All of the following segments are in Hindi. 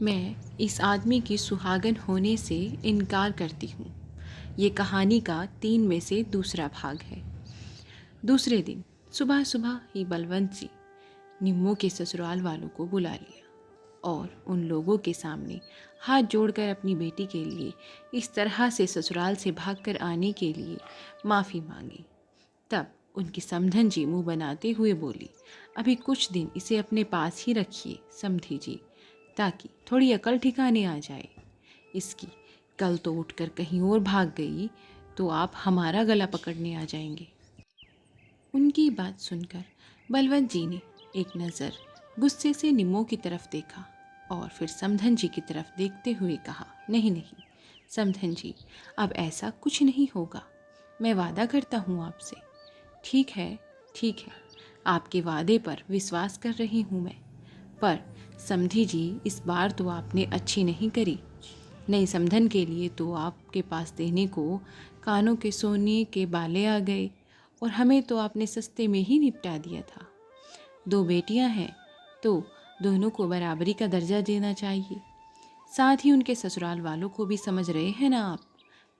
मैं इस आदमी की सुहागन होने से इनकार करती हूँ। ये कहानी का 3 में से दूसरा भाग है। दूसरे दिन सुबह सुबह ही बलवंत जी निम्मो के ससुराल वालों को बुला लिया और उन लोगों के सामने हाथ जोड़कर अपनी बेटी के लिए इस तरह से ससुराल से भागकर आने के लिए माफ़ी मांगी। तब उनकी समधन जी मुंह बनाते हुए बोली, अभी कुछ दिन इसे अपने पास ही रखिए समधी जी, ताकि थोड़ी अकल ठिकाने आ जाए इसकी। कल तो उठकर कहीं और भाग गई तो आप हमारा गला पकड़ने आ जाएंगे। उनकी बात सुनकर बलवंत जी ने एक नज़र गुस्से से निम्मो की तरफ देखा और फिर समधन जी की तरफ देखते हुए कहा, नहीं नहीं समधन जी, अब ऐसा कुछ नहीं होगा। मैं वादा करता हूँ आपसे। ठीक है, ठीक है, आपके वादे पर विश्वास कर रही हूँ मैं, पर समधी जी इस बार तो आपने अच्छी नहीं करी। नई समधन के लिए तो आपके पास देने को कानों के सोने के बाले आ गए और हमें तो आपने सस्ते में ही निपटा दिया था। 2 बेटियां हैं तो दोनों को बराबरी का दर्जा देना चाहिए। साथ ही उनके ससुराल वालों को भी समझ रहे हैं ना आप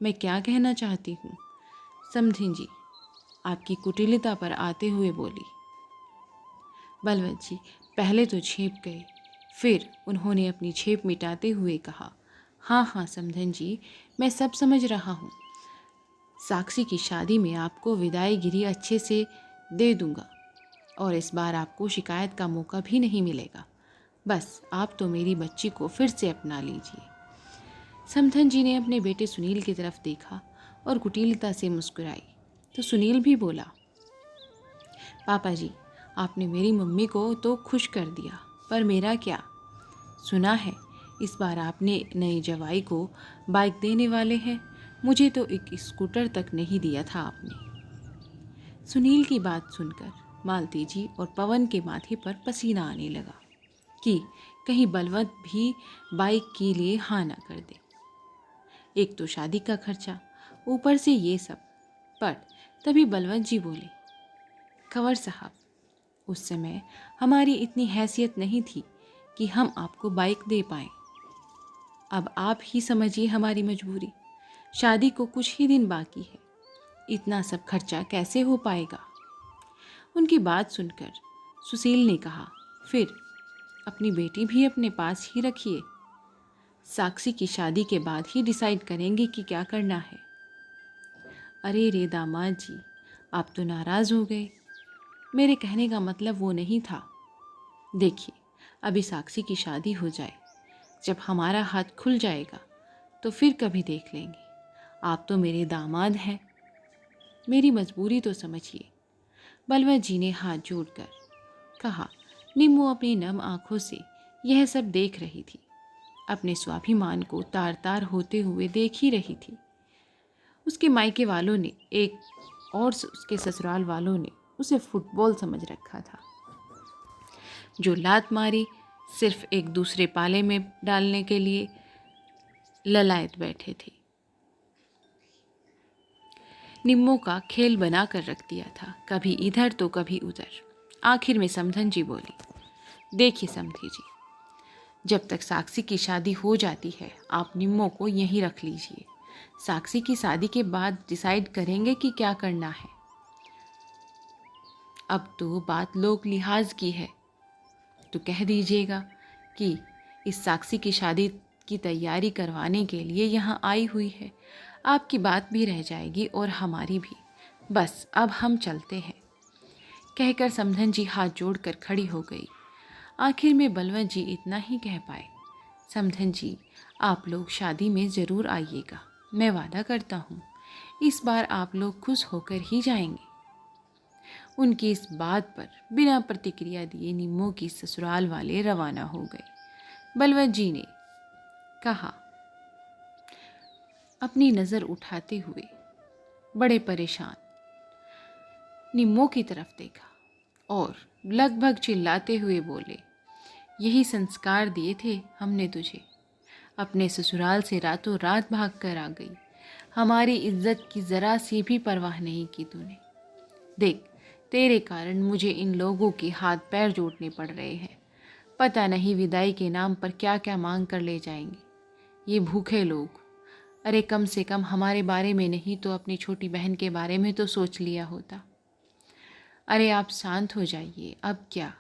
मैं क्या कहना चाहती हूँ। समधिन जी आपकी कुटिलता पर आते हुए बोली। बलवंत जी पहले तो झेप गए, फिर उन्होंने अपनी झेप मिटाते हुए कहा, हाँ हाँ समधन जी, मैं सब समझ रहा हूँ। साक्षी की शादी में आपको विदाईगिरी अच्छे से दे दूंगा और इस बार आपको शिकायत का मौका भी नहीं मिलेगा। बस आप तो मेरी बच्ची को फिर से अपना लीजिए। समधन जी ने अपने बेटे सुनील की तरफ देखा और कुटिलता से मुस्कुराई तो सुनील भी बोला, पापा जी आपने मेरी मम्मी को तो खुश कर दिया, पर मेरा क्या। सुना है इस बार आपने नई जवाई को बाइक देने वाले हैं, मुझे तो एक स्कूटर तक नहीं दिया था आपने। सुनील की बात सुनकर मालती जी और पवन के माथे पर पसीना आने लगा कि कहीं बलवंत भी बाइक के लिए हाँ ना कर दे। एक तो शादी का खर्चा, ऊपर से ये सब। पर तभी बलवंत जी बोले, कंवर साहब उस समय हमारी इतनी हैसियत नहीं थी कि हम आपको बाइक दे पाएं। अब आप ही समझिए हमारी मजबूरी। शादी को कुछ ही दिन बाकी है, इतना सब खर्चा कैसे हो पाएगा। उनकी बात सुनकर सुशील ने कहा, फिर अपनी बेटी भी अपने पास ही रखिए। साक्षी की शादी के बाद ही डिसाइड करेंगे कि क्या करना है। अरे रे दामाद जी, आप तो नाराज़ हो गए। मेरे कहने का मतलब वो नहीं था। देखिए अभी साक्षी की शादी हो जाए, जब हमारा हाथ खुल जाएगा तो फिर कभी देख लेंगे। आप तो मेरे दामाद हैं, मेरी मजबूरी तो समझिए। बलवंत जी ने हाथ जोड़कर कहा। निम्मो अपनी नम आंखों से यह सब देख रही थी, अपने स्वाभिमान को तार तार होते हुए देख ही रही थी। उसके मायके वालों ने एक और उसके ससुराल वालों ने उसे फुटबॉल समझ रखा था, जो लात मारी सिर्फ एक दूसरे पाले में डालने के लिए ललायत बैठे थे। निम्मो का खेल बना कर रख दिया था, कभी इधर तो कभी उधर। आखिर में समधन जी बोली, देखिए समधी जी, जब तक साक्षी की शादी हो जाती है आप निम्मो को यहीं रख लीजिए। साक्षी की शादी के बाद डिसाइड करेंगे कि क्या करना है। अब तो बात लोक लिहाज की है, तो कह दीजिएगा कि इस साक्षी की शादी की तैयारी करवाने के लिए यहाँ आई हुई है। आपकी बात भी रह जाएगी और हमारी भी। बस अब हम चलते हैं। कहकर समधन जी हाथ जोड़कर खड़ी हो गई। आखिर में बलवंत जी इतना ही कह पाए, समधन जी आप लोग शादी में ज़रूर आइएगा, मैं वादा करता हूँ इस बार आप लोग खुश होकर ही जाएंगे। उनकी इस बात पर बिना प्रतिक्रिया दिए निम्मो की ससुराल वाले रवाना हो गए। बलवंत जी ने कहा, अपनी नज़र उठाते हुए बड़े परेशान निम्मो की तरफ देखा और लगभग चिल्लाते हुए बोले, यही संस्कार दिए थे हमने तुझे। अपने ससुराल से रातों रात भाग कर आ गई, हमारी इज्जत की ज़रा सी भी परवाह नहीं की तूने। देख तेरे कारण मुझे इन लोगों के हाथ पैर जोड़ने पड़ रहे हैं, पता नहीं विदाई के नाम पर क्या क्या मांग कर ले जाएंगे ये भूखे लोग। अरे कम से कम हमारे बारे में नहीं तो अपनी छोटी बहन के बारे में तो सोच लिया होता। अरे आप शांत हो जाइए, अब क्या।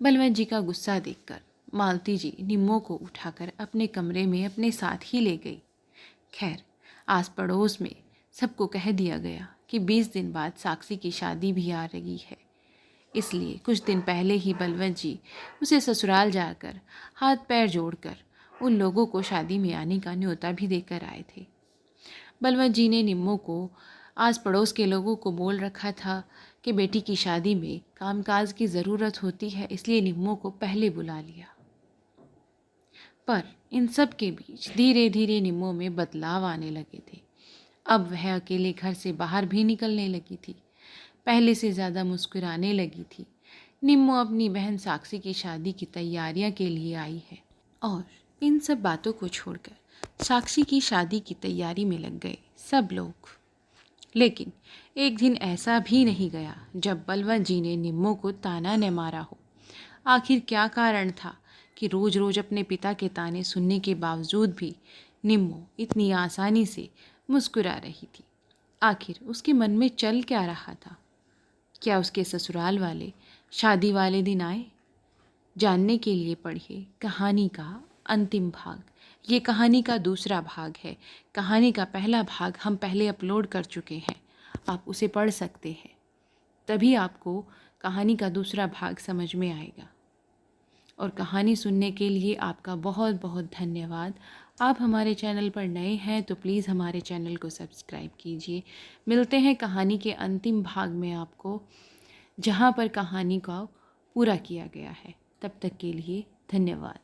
बलवंत जी का गुस्सा देखकर मालती जी निम्मो को उठाकर अपने कमरे में अपने साथ ही ले गई। खैर, आस पड़ोस में सबको कह दिया गया कि 20 दिन बाद साक्षी की शादी भी आ रही है, इसलिए कुछ दिन पहले ही बलवंत जी उसे ससुराल जाकर हाथ पैर जोड़कर उन लोगों को शादी में आने का न्योता भी देकर आए थे। बलवंत जी ने निम्मो को आस पड़ोस के लोगों को बोल रखा था कि बेटी की शादी में कामकाज की ज़रूरत होती है, इसलिए निम्मो को पहले बुला लिया। पर इन सब के बीच धीरे धीरे निम्मो में बदलाव आने लगे थे। अब वह अकेले घर से बाहर भी निकलने लगी थी, पहले से ज़्यादा मुस्कुराने लगी थी। निम्मो अपनी बहन साक्षी की शादी की तैयारियां के लिए आई है और इन सब बातों को छोड़कर साक्षी की शादी की तैयारी में लग गए सब लोग। लेकिन एक दिन ऐसा भी नहीं गया जब बलवंत जी ने निम्मो को ताना न मारा हो। आखिर क्या कारण था कि रोज रोज अपने पिता के ताने सुनने के बावजूद भी निम्मो इतनी आसानी से मुस्कुरा रही थी? आखिर उसके मन में चल क्या रहा था? क्या उसके ससुराल वाले शादी वाले दिन आए? जानने के लिए पढ़िए कहानी का अंतिम भाग। ये कहानी का दूसरा भाग है। कहानी का पहला भाग हम पहले अपलोड कर चुके हैं, आप उसे पढ़ सकते हैं, तभी आपको कहानी का दूसरा भाग समझ में आएगा। और कहानी सुनने के लिए आपका बहुत बहुत धन्यवाद। आप हमारे चैनल पर नए हैं तो प्लीज़ हमारे चैनल को सब्सक्राइब कीजिए। मिलते हैं कहानी के अंतिम भाग में आपको, जहाँ पर कहानी का पूरा किया गया है। तब तक के लिए धन्यवाद।